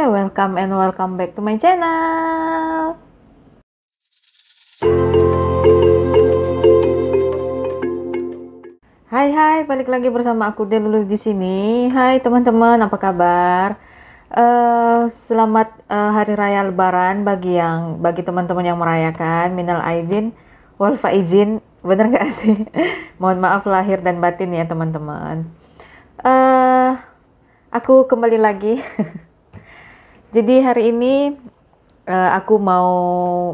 welcome and welcome back to my channel. Hai, balik lagi bersama aku Delulu di sini. Hai teman-teman, apa kabar? Selamat Hari Raya Lebaran bagi teman-teman yang merayakan. Minal aizin wal faizin, bener gak sih? Mohon maaf lahir dan batin ya teman-teman. Aku kembali lagi. Jadi hari ini aku mau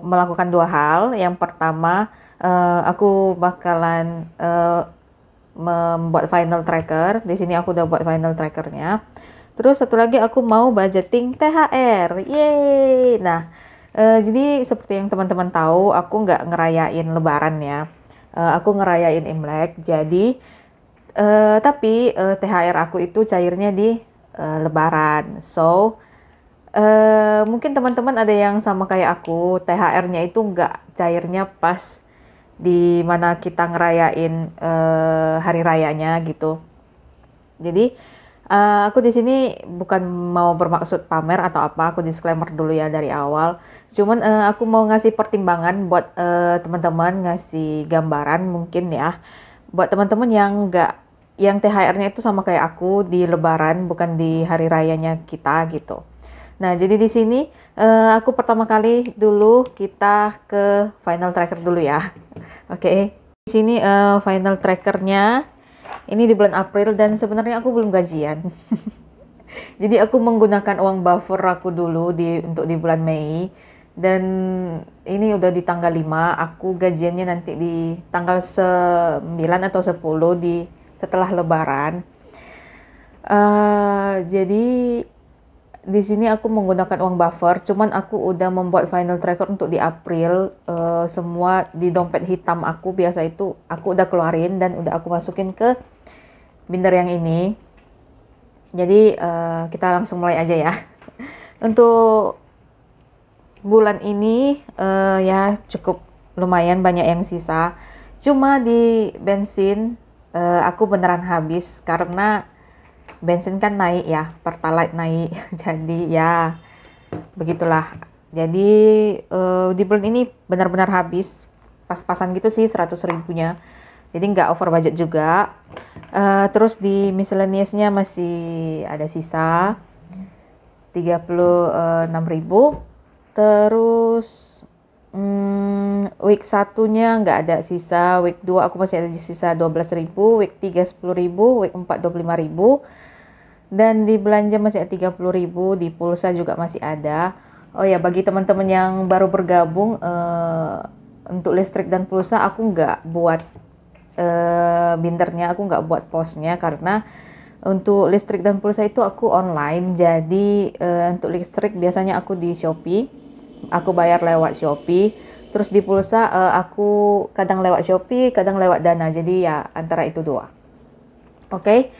melakukan dua hal. Yang pertama, aku bakalan membuat final tracker. Di sini aku udah buat final trackernya. Terus satu lagi aku mau budgeting THR. Yeay. Nah, jadi seperti yang teman-teman tahu, aku nggak ngerayain Lebaran ya. Aku ngerayain Imlek. Jadi tapi THR aku itu cairnya di Lebaran. So mungkin teman-teman ada yang sama kayak aku, THR-nya itu nggak cairnya pas di mana kita ngerayain hari rayanya gitu. Jadi aku di sini bukan mau bermaksud pamer atau apa, aku disclaimer dulu ya dari awal. Cuman aku mau ngasih pertimbangan buat teman-teman, ngasih gambaran mungkin ya buat teman-teman yang THR-nya itu sama kayak aku di Lebaran, bukan di hari rayanya kita gitu. Nah, jadi di sini aku pertama kali dulu kita ke final tracker dulu ya. Oke. Di sini final trackernya ini di bulan April dan sebenarnya aku belum gajian. Jadi aku menggunakan uang buffer aku dulu untuk di bulan Mei, dan ini udah di tanggal 5, aku gajiannya nanti di tanggal 9 atau 10 setelah Lebaran. Jadi di sini aku menggunakan uang buffer, cuman aku udah membuat final tracker untuk di April. Semua di dompet hitam aku biasa itu aku udah keluarin dan udah aku masukin ke binder yang ini. Jadi kita langsung mulai aja ya. Untuk bulan ini ya cukup lumayan banyak yang sisa. Cuma di bensin aku beneran habis karena bensin kan naik ya, Pertalite naik. Jadi ya begitulah. Jadi di bulan ini benar-benar habis, pas-pasan gitu sih 100 ribunya. Jadi nggak over budget juga. Terus di miscellaneousnya masih ada sisa 36 ribu. Terus week 1-nya nggak ada sisa, week 2 aku masih ada sisa 12 ribu, week 3 10 ribu, week 4 25 ribu. Dan di belanja masih ada 30 ribu, di pulsa juga masih ada. Oh ya, bagi teman-teman yang baru bergabung, untuk listrik dan pulsa aku nggak buat bindernya, aku nggak buat posnya karena untuk listrik dan pulsa itu aku online. Jadi untuk listrik biasanya aku di Shopee, aku bayar lewat Shopee. Terus di pulsa aku kadang lewat Shopee, kadang lewat Dana. Jadi ya antara itu dua. Oke.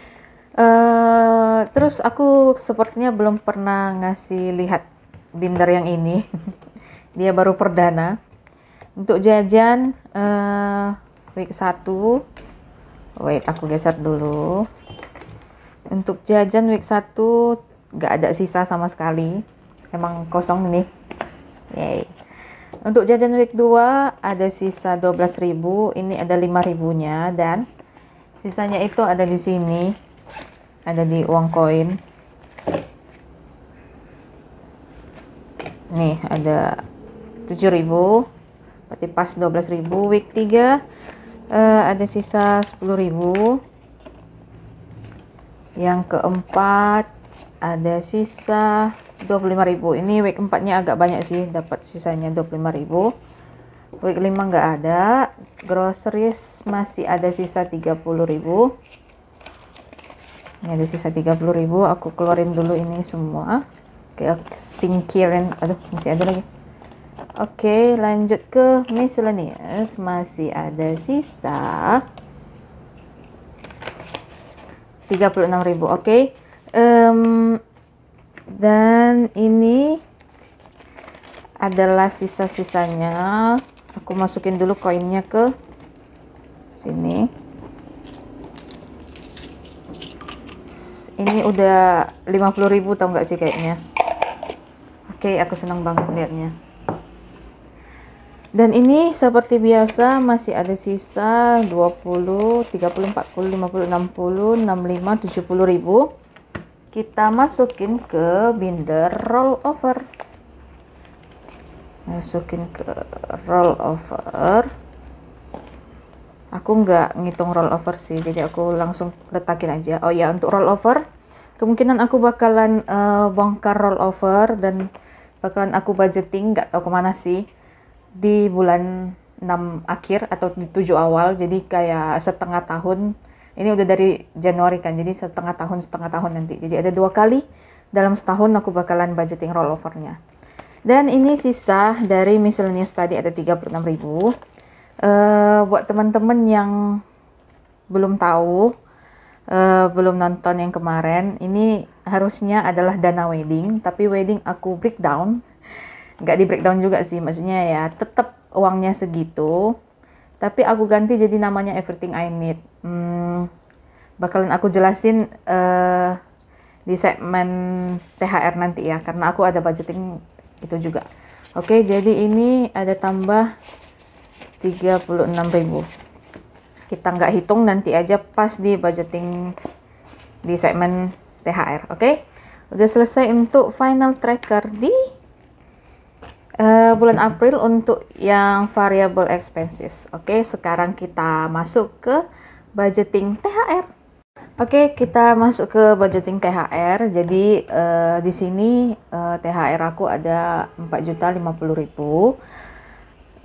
Terus aku sepertinya belum pernah ngasih lihat binder yang ini. Dia baru perdana. Untuk jajan week 1. Wait, aku geser dulu. Untuk jajan week 1 gak ada sisa sama sekali. Emang kosong nih. Yay. Untuk jajan week 2 ada sisa 12 ribu. Ini ada 5 ribunya dan sisanya itu ada di sini. Ada di uang koin. Nih ada 7 ribu. Berarti pas 12 ribu. Week 3 ada sisa 10 ribu. Yang keempat ada sisa 25 ribu. Ini week 4 nya agak banyak sih, dapat sisanya 25 ribu. Week 5 nggak ada. Groceries masih ada sisa 30 ribu. Ini ada sisa 30 ribu. Aku keluarin dulu ini semua. Oke, singkirin. Aduh, masih ada lagi. Oke, lanjut ke miscellaneous. Masih ada sisa 36 ribu. Oke. Dan ini adalah sisa-sisanya. Aku masukin dulu koinnya ke sini. Ini udah 50 ribu tau nggak sih kayaknya. Oke, aku senang banget lihatnya. Dan ini seperti biasa masih ada sisa 20, 30, 40, 50, 60, 65, 70 ribu. Kita masukin ke binder roll over. Masukin ke roll over. Aku nggak ngitung roll over sih, jadi aku langsung letakin aja. Oh ya, untuk roll over, kemungkinan aku bakalan bongkar roll over dan bakalan aku budgeting, nggak tahu kemana sih, di bulan 6 akhir atau di 7 awal. Jadi kayak setengah tahun. Ini udah dari Januari kan, jadi setengah tahun nanti. Jadi ada 2 kali dalam setahun aku bakalan budgeting roll overnya. Dan ini sisa dari miscellaneous tadi ada 36 ribu. Buat teman-teman yang belum tahu, belum nonton yang kemarin, ini harusnya adalah dana wedding, tapi wedding aku breakdown. Nggak di breakdown juga sih, maksudnya ya tetap uangnya segitu, tapi aku ganti jadi namanya Everything I Need. Bakalan aku jelasin di segmen THR nanti ya, karena aku ada budgeting itu juga. Oke, jadi ini ada tambah 36.000. Kita nggak hitung, nanti aja pas di budgeting di segmen THR. Oke, udah selesai untuk final tracker di bulan April untuk yang variable expenses. Oke, sekarang kita masuk ke budgeting THR. Oke, kita masuk ke budgeting THR. Jadi di sini THR aku ada 4.050.000.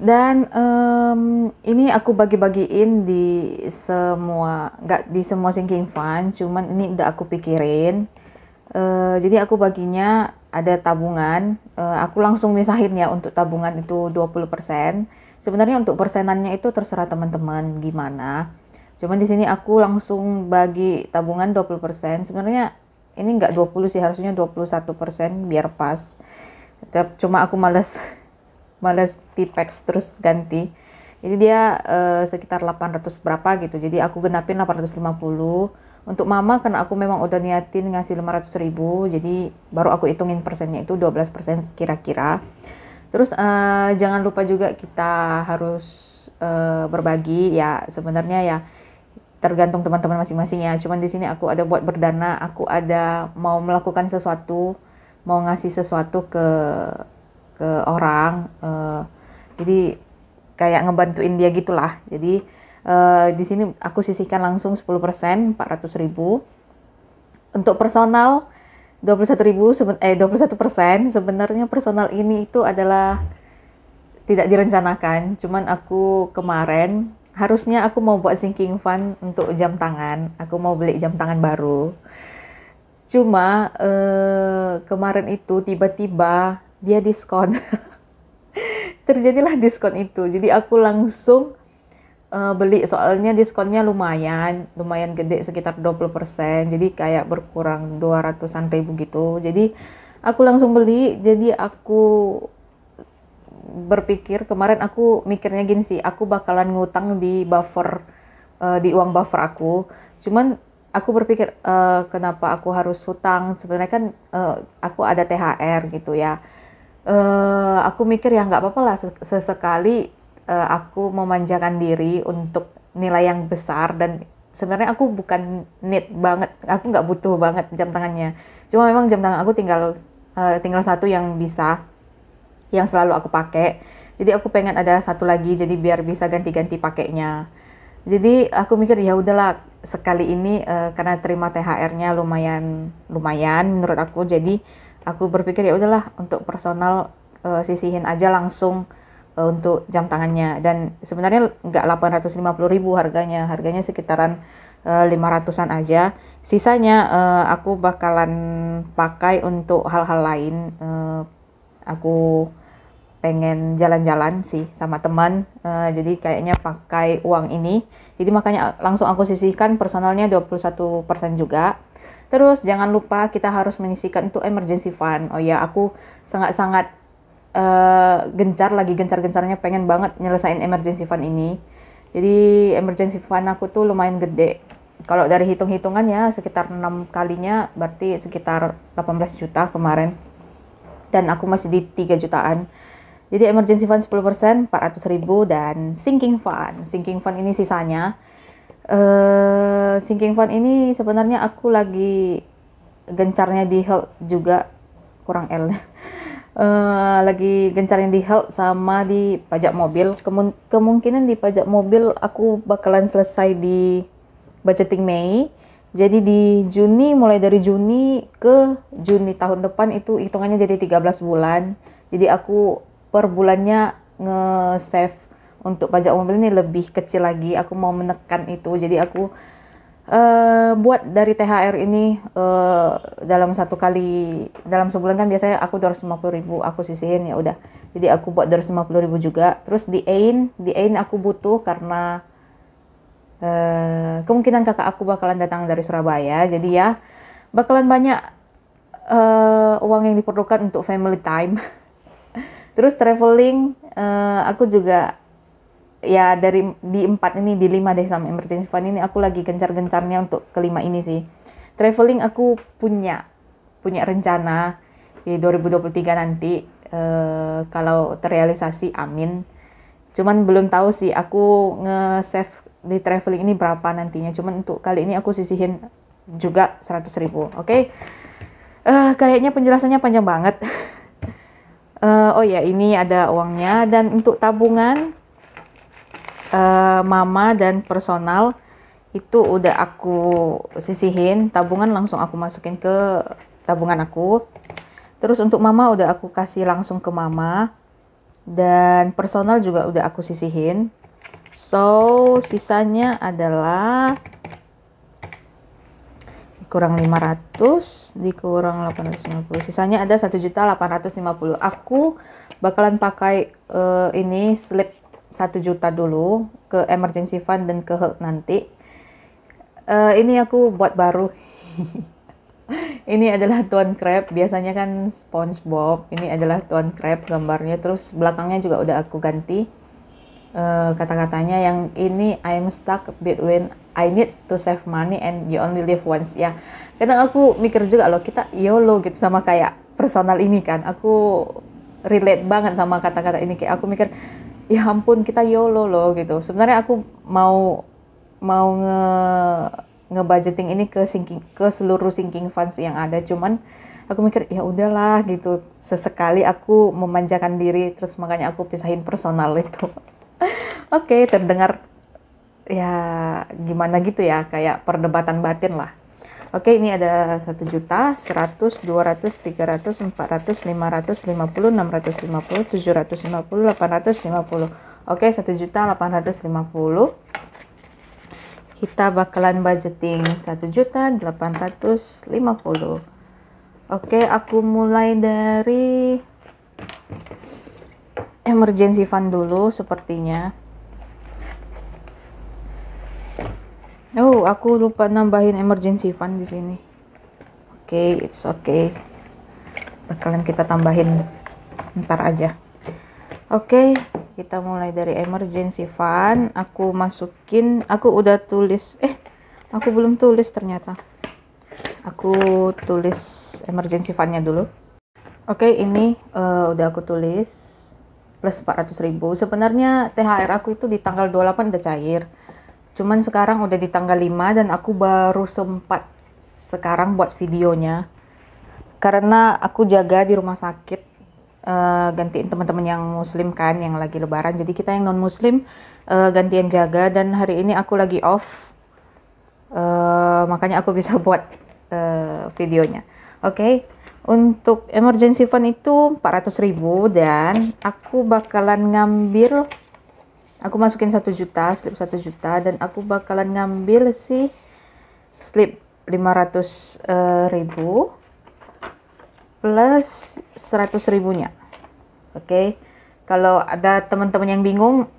Dan ini aku bagi-bagiin di semua, nggak di semua sinking fund, cuman ini udah aku pikirin. Jadi aku baginya ada tabungan, aku langsung misahin ya, untuk tabungan itu 20%. Sebenarnya untuk persenannya itu terserah teman-teman gimana. Cuman di sini aku langsung bagi tabungan 20%. Sebenarnya ini nggak 20 sih, harusnya 21% biar pas. Cuma aku males tipex terus ganti. Jadi dia sekitar 800 berapa gitu. Jadi aku genapin 850. Untuk mama karena aku memang udah niatin ngasih 500.000, jadi baru aku hitungin persennya itu 12% kira-kira. Terus jangan lupa juga kita harus berbagi ya, sebenarnya ya tergantung teman-teman masing-masing ya. Cuman di sini aku ada buat berdana, aku ada mau melakukan sesuatu, mau ngasih sesuatu ke orang, jadi kayak ngebantuin dia gitulah. Jadi di sini aku sisihkan langsung 10%, 400.000. Untuk personal 21%. Sebenarnya personal ini itu adalah tidak direncanakan, cuman aku kemarin harusnya aku mau buat sinking fund untuk jam tangan. Aku mau beli jam tangan baru. Cuma kemarin itu tiba-tiba dia diskon. Terjadilah diskon itu. Jadi aku langsung beli, soalnya diskonnya lumayan gede, sekitar 20%. Jadi kayak berkurang 200-an ribu gitu. Jadi aku langsung beli. Jadi aku berpikir, kemarin aku mikirnya gini sih, aku bakalan ngutang di buffer, di uang buffer aku. Cuman aku berpikir kenapa aku harus hutang, sebenarnya kan aku ada THR gitu ya. Aku mikir ya nggak apa-apa lah, sesekali aku memanjakan diri untuk nilai yang besar. Dan sebenarnya aku bukan need banget, aku nggak butuh banget jam tangannya. Cuma memang jam tangan aku tinggal satu yang bisa, yang selalu aku pakai. Jadi aku pengen ada satu lagi, jadi biar bisa ganti-ganti pakainya. Jadi aku mikir ya udahlah, sekali ini karena terima THR-nya lumayan menurut aku. Jadi aku berpikir ya udahlah, untuk personal sisihin aja langsung untuk jam tangannya. Dan sebenarnya nggak 850.000 harganya sekitaran 500-an aja. Sisanya aku bakalan pakai untuk hal-hal lain. Aku pengen jalan-jalan sih sama teman, jadi kayaknya pakai uang ini. Jadi makanya langsung aku sisihkan personalnya 21% juga. Terus jangan lupa kita harus menyisihkan untuk emergency fund. Oh ya, aku sangat-sangat gencar-gencarnya pengen banget nyelesain emergency fund ini. Jadi emergency fund aku tuh lumayan gede. Kalau dari hitung-hitungan ya sekitar 6 kalinya, berarti sekitar 18 juta kemarin. dan aku masih di 3 jutaan. Jadi emergency fund 10%, 400.000, dan sinking fund. Sinking fund ini sisanya. Sinking fund ini sebenarnya aku lagi gencarnya di health juga, kurang L. Lagi gencarnya di health sama di pajak mobil. Kemungkinan di pajak mobil aku bakalan selesai di budgeting Mei. Jadi di Juni, mulai dari Juni ke Juni tahun depan itu hitungannya jadi 13 bulan. Jadi aku per bulannya nge-save untuk pajak mobil ini lebih kecil lagi. Aku mau menekan itu. Jadi aku buat dari THR ini dalam sebulan kan biasanya aku 250.000 aku sisihin, ya udah. Jadi aku buat 250.000 juga. Terus di AIN aku butuh karena kemungkinan kakak aku bakalan datang dari Surabaya. Jadi ya bakalan banyak uang yang diperlukan untuk family time. Terus traveling, aku juga ya di 4 ini, di 5 deh sama emergency fund ini aku lagi gencar-gencarnya untuk kelima ini sih. Traveling aku punya rencana di 2023 nanti, kalau terrealisasi amin. Cuman belum tahu sih aku nge-save di traveling ini berapa nantinya. Cuman untuk kali ini aku sisihin juga 100.000. Oke. Kayaknya penjelasannya panjang banget. Oh ya, ini ada uangnya. Dan untuk tabungan mama dan personal itu udah aku sisihin. Tabungan langsung aku masukin ke tabungan aku. Terus untuk mama udah aku kasih langsung ke mama. Dan personal juga udah aku sisihin. So sisanya adalah kurang 500 dikurang 850, sisanya ada 1.850.000. Aku bakalan pakai ini slip 1 juta dulu ke emergency fund dan ke health nanti. Ini aku buat baru. Ini adalah Tuan Crab, biasanya kan SpongeBob, ini adalah Tuan Crab gambarnya. Terus belakangnya juga udah aku ganti kata-katanya. Yang ini, I'm stuck between I need to save money and you only live once. Ya, kadang aku mikir juga loh, kita YOLO gitu, sama kayak personal ini kan. Aku relate banget sama kata-kata ini. Kayak aku mikir, ya ampun, kita YOLO loh gitu. Sebenarnya aku mau nge-budgeting ini ke seluruh sinking funds yang ada. Cuman aku mikir, ya udahlah gitu. Sesekali aku memanjakan diri, terus makanya aku pisahin personal itu. Oke, terdengar ya gimana gitu ya, kayak perdebatan batin lah. Oke, ini ada 1 juta, 100, 200, 300, 400, 500, 50, 650, 750, 850. Oke, 1.850.000. Kita bakalan budgeting 1.850.000. Oke, aku mulai dari emergency fund dulu sepertinya. Oh, aku lupa nambahin emergency fund di sini. Oke, it's okay. Bakalan kita tambahin ntar aja. Oke, kita mulai dari emergency fund. Aku masukin, aku udah tulis. Aku belum tulis ternyata. Aku tulis emergency fundnya dulu. Oke, ini udah aku tulis plus 400.000. Sebenarnya THR aku itu di tanggal 28 udah cair. Cuman sekarang udah di tanggal 5 dan aku baru sempat sekarang buat videonya. Karena aku jaga di rumah sakit, gantiin teman-teman yang muslim kan, yang lagi lebaran. Jadi kita yang non muslim gantian jaga, dan hari ini aku lagi off. Makanya aku bisa buat videonya. Oke. Untuk emergency fund itu 400.000 dan aku bakalan ngambil, aku masukin 1 juta, slip 1 juta, dan aku bakalan ngambil si slip 500.000 plus 100.000-nya. Oke. Kalau ada teman-teman yang bingung,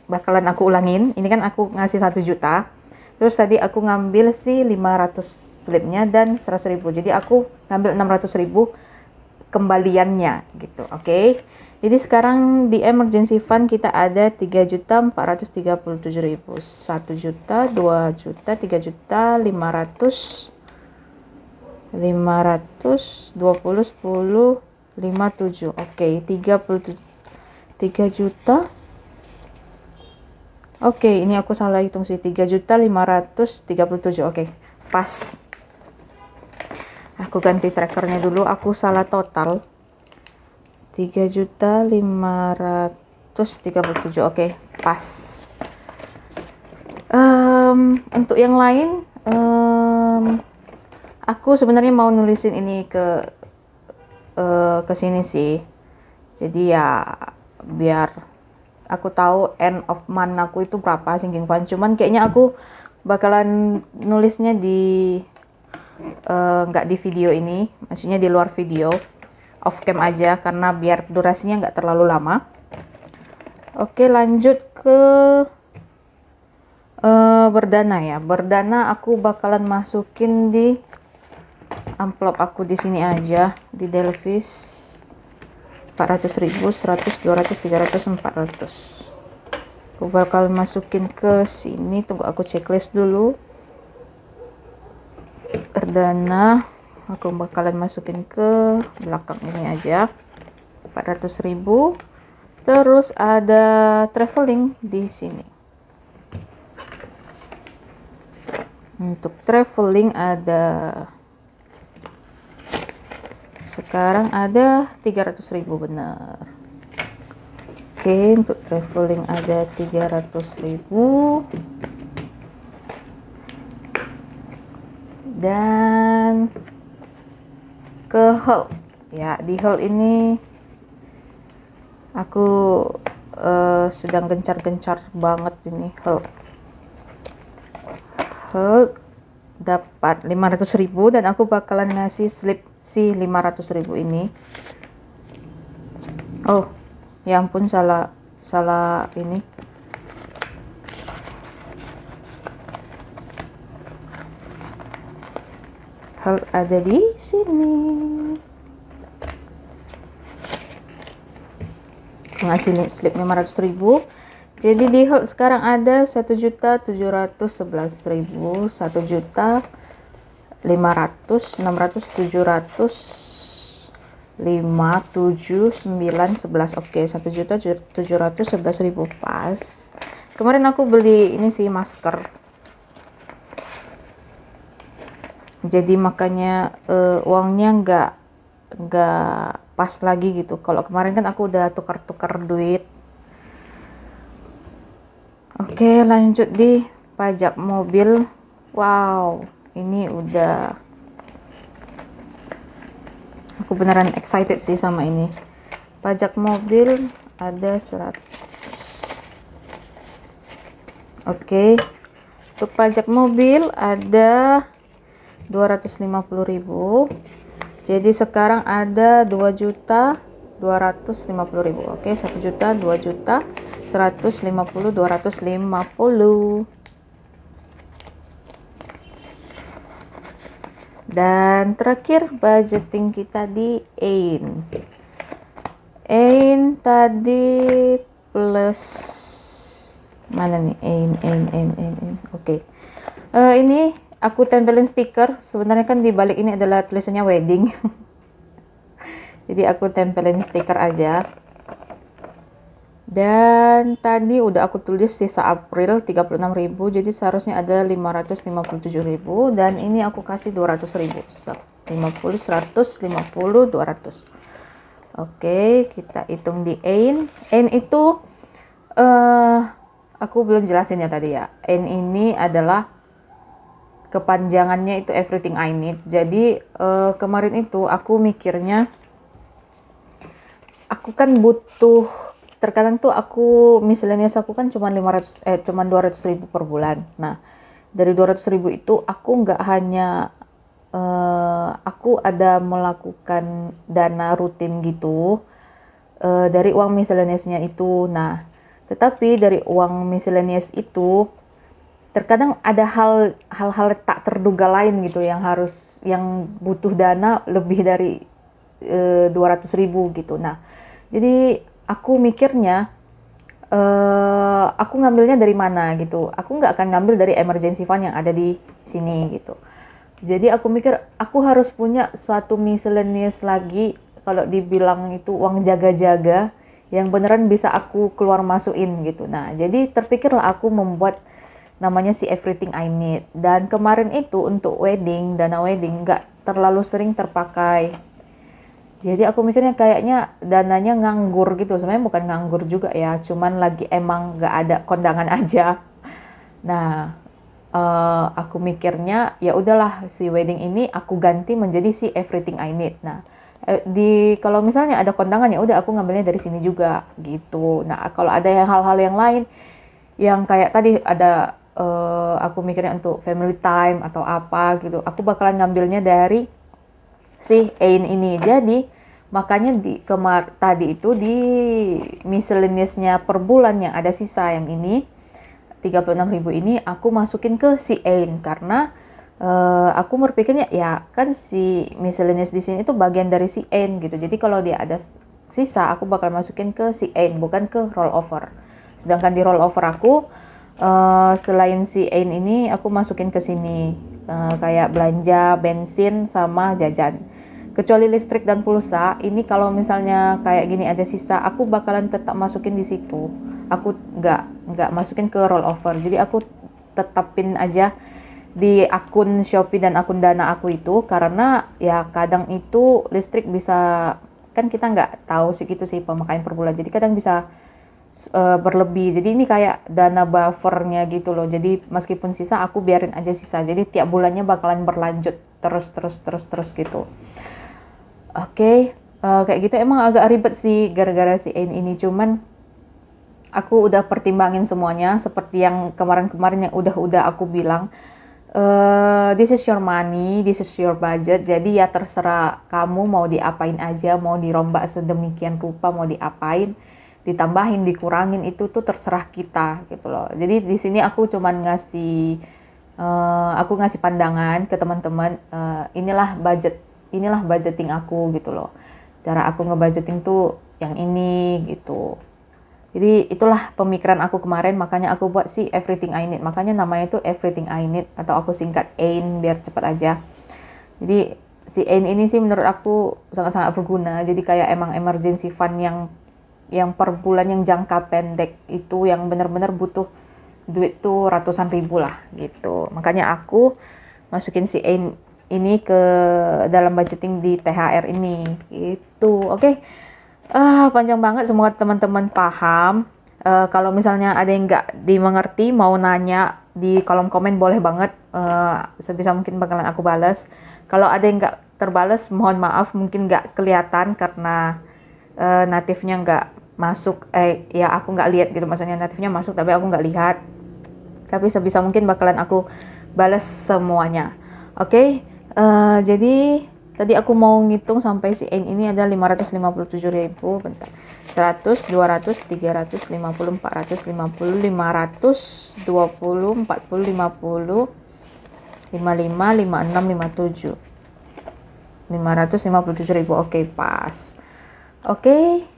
bakalan aku ulangin. Ini kan aku ngasih 1 juta. Terus tadi aku ngambil si 500 slipnya dan 100.000. Jadi aku ngambil 600.000 kembaliannya gitu. Oke. Jadi sekarang di emergency fund kita ada 3.437.000. 1 juta, 2 juta, 3 juta, 500, 20, 10, 57. Oke, 3 juta. Oke, ini aku salah hitung sih. 3.537. Oke, pas. Aku ganti trackernya dulu. Aku salah total. 3.537. Oke, pas. Untuk yang lain, aku sebenarnya mau nulisin ini ke sini sih. Jadi ya biar aku tahu end of month aku itu berapa sinking fund. Cuman kayaknya aku bakalan nulisnya di nggak di video ini, maksudnya di luar video, off cam aja, karena biar durasinya nggak terlalu lama. Oke, lanjut ke berdana ya. Berdana aku bakalan masukin di amplop aku di sini aja, di Delvis. 400.000, 100, 200, 300, 400. Aku bakal masukin ke sini. Tunggu aku checklist dulu. Perdana aku bakalan masukin ke belakang ini aja. 400.000. Terus ada traveling di sini. Untuk traveling sekarang ada 300.000 benar. Oke, untuk traveling ada 300.000. Dan ke hall. Ya, di hall ini aku sedang gencar-gencar banget ini hall. Dapat 500.000 dan aku bakalan ngasih slip si 500.000 ini. Oh, ya ampun, salah ini. Hal ada di sini. Ngasih slip 500.000. Jadi di hold sekarang ada 1.711.000, 1.500.000, 600, 700, 5, 7, 9, 11. Oke, 1.711.000 pas. Kemarin aku beli ini sih, masker. Jadi makanya uangnya nggak pas lagi gitu. Kalau kemarin kan aku udah tukar-tukar duit. Oke, lanjut di pajak mobil. Wow, ini udah, aku beneran excited sih sama ini. Pajak mobil ada 100. Oke, untuk pajak mobil ada 250.000. Jadi sekarang ada 2.250.000. Oke, 1 juta, 2 juta, 150, 250. Dan terakhir budgeting kita di Ain tadi plus mana nih, Ain. Oke. Ini aku tempelin stiker. Sebenarnya kan di balik ini adalah tulisannya wedding. Jadi aku tempelin stiker aja. Dan tadi udah aku tulis sisa April 36.000. Jadi seharusnya ada 557.000. Dan ini aku kasih 200.000. 50, 100, 50, 200. Oke, kita hitung di Ain itu aku belum jelasin ya tadi ya. Ain ini adalah kepanjangannya itu everything I need. Jadi kemarin itu aku mikirnya, aku kan butuh, terkadang tuh aku miscellaneous aku kan cuma 200.000 per bulan. Nah, dari 200.000 itu aku nggak hanya aku ada melakukan dana rutin gitu dari uang miscellaneousnya itu. Nah, tetapi dari uang miscellaneous itu terkadang ada hal-hal tak terduga lain gitu yang butuh dana lebih dari 200.000 gitu. Nah, jadi aku mikirnya aku ngambilnya dari mana gitu. Aku nggak akan ngambil dari emergency fund yang ada di sini gitu. Jadi aku mikir aku harus punya suatu miscellaneous lagi kalau dibilang itu uang jaga-jaga yang beneran bisa aku keluar masukin gitu. Nah, jadi terpikirlah aku membuat namanya si Everything I Need. Dan kemarin itu untuk wedding, dana wedding nggak terlalu sering terpakai. Jadi aku mikirnya kayaknya dananya nganggur gitu. Sebenarnya bukan nganggur juga ya, cuman lagi emang nggak ada kondangan aja. Nah, aku mikirnya ya udahlah si wedding ini aku ganti menjadi si Everything I Need. Nah, kalau misalnya ada kondangan ya udah aku ngambilnya dari sini juga gitu. Nah, kalau ada hal-hal yang lain yang kayak tadi ada aku mikirnya untuk family time atau apa gitu, aku bakalan ngambilnya dari si Ain ini. Jadi makanya tadi itu di miscellaneous-nya per bulan yang ada sisa yang ini 36.000 ini aku masukin ke si Ain karena aku berpikirnya ya kan si miscellaneous di sini itu bagian dari si Ain gitu. Jadi kalau dia ada sisa aku bakal masukin ke si Ain bukan ke rollover. Sedangkan di rollover aku selain si Ain ini aku masukin ke sini kayak belanja bensin sama jajan. Kecuali listrik dan pulsa, ini kalau misalnya kayak gini ada sisa, aku bakalan tetap masukin di situ. Aku nggak masukin ke rollover. Jadi aku tetapin aja di akun Shopee dan akun Dana aku itu karena ya kadang itu listrik bisa, kan kita nggak tahu segitu sih pemakaian per bulan. Jadi kadang bisa berlebih. Jadi ini kayak dana buffernya gitu loh. Jadi meskipun sisa aku biarin aja sisa. Jadi tiap bulannya bakalan berlanjut terus gitu. Oke, kayak gitu emang agak ribet sih gara-gara si Ain ini. Cuman aku udah pertimbangin semuanya seperti yang kemarin-kemarin yang udah aku bilang. This is your money, this is your budget. Jadi ya terserah kamu mau diapain aja, mau dirombak sedemikian rupa, mau diapain, ditambahin, dikurangin itu tuh terserah kita gitu loh. Jadi di sini aku cuman ngasih pandangan ke teman-teman. Inilah budgeting aku gitu loh. Cara aku ngebudgeting tuh yang ini gitu. Jadi itulah pemikiran aku kemarin, makanya aku buat si Everything I Need. Makanya namanya itu Everything I Need atau aku singkat AIN biar cepat aja. Jadi si AIN ini sih menurut aku sangat-sangat berguna. Jadi kayak emang emergency fund yang per bulan yang jangka pendek itu yang benar-benar butuh duit tuh ratusan ribu lah gitu. Makanya aku masukin si AIN ini ke dalam budgeting di THR ini gitu. Oke. Panjang banget, semoga teman-teman paham. Kalau misalnya ada yang nggak dimengerti mau nanya di kolom komen boleh banget, sebisa mungkin bakalan aku balas. Kalau ada yang nggak terbalas mohon maaf, mungkin nggak kelihatan karena natifnya nggak masuk, ya aku nggak lihat gitu, maksudnya natifnya masuk tapi aku nggak lihat. Tapi sebisa mungkin bakalan aku balas semuanya. Oke. Jadi tadi aku mau ngitung sampai si N ini ada 557.000, bentar. 100, 200, 300, 50, 450, 500, 20, 40, 50, 55, 56, 57. 557.000. Oke, pas. Oke.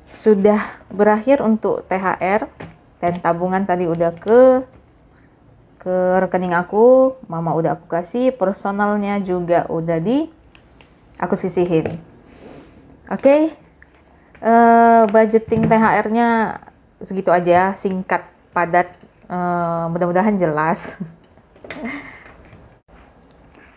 Sudah berakhir untuk THR dan tabungan tadi udah ke rekening aku, mama udah aku kasih, personalnya juga udah aku sisihin. Oke. Budgeting THR-nya segitu aja, singkat, padat, mudah-mudahan jelas.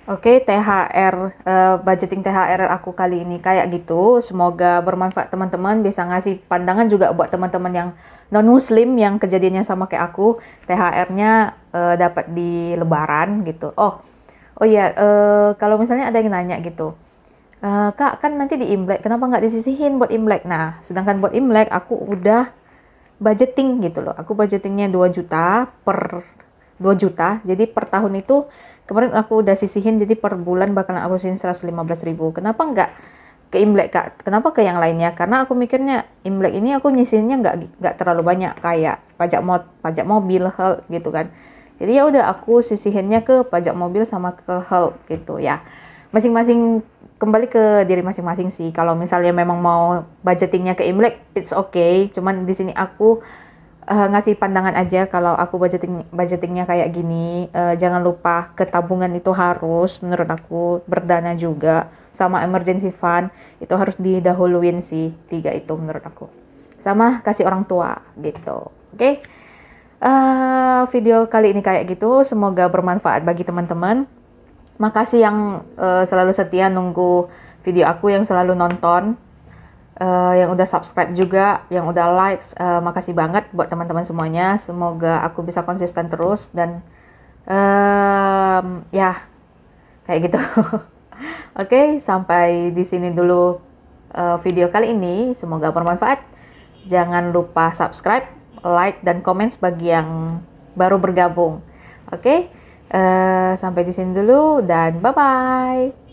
Oke, THR, budgeting THR aku kali ini kayak gitu. Semoga bermanfaat teman-teman, bisa ngasih pandangan juga buat teman-teman yang non-muslim yang kejadiannya sama kayak aku. THR-nya dapat di lebaran gitu. Oh iya, kalau misalnya ada yang nanya gitu, Kak, kan nanti di Imlek, kenapa nggak disisihin buat Imlek? Nah, sedangkan buat Imlek aku udah budgeting gitu loh. Aku budgetingnya 2 juta per 2 juta. Jadi per tahun itu kemarin aku udah sisihin, jadi per bulan bakalan aku sisihin 115.000. Kenapa nggak ke Imlek, Kak? Kenapa ke yang lainnya? Karena aku mikirnya Imlek ini aku nyisihinnya nggak terlalu banyak kayak pajak mobil, health gitu kan. Jadi ya udah aku sisihinnya ke pajak mobil sama ke health gitu ya. Masing-masing kembali ke diri masing-masing sih. Kalau misalnya memang mau budgetingnya ke Imlek, it's okay. Cuman di sini aku ngasih pandangan aja kalau aku budgetingnya kayak gini. Jangan lupa ke tabungan itu harus menurut aku berdana juga, sama emergency fund itu harus didahuluin sih, 3 itu menurut aku. Sama kasih orang tua gitu. Oke. Video kali ini kayak gitu, semoga bermanfaat bagi teman-teman. Makasih yang selalu setia nunggu video aku, yang selalu nonton, yang udah subscribe juga, yang udah likes. Makasih banget buat teman-teman semuanya. Semoga aku bisa konsisten terus dan ya kayak gitu. Oke, sampai di sini dulu video kali ini. Semoga bermanfaat. Jangan lupa subscribe, like, dan komen bagi yang baru bergabung. Oke, sampai di sini dulu dan bye-bye.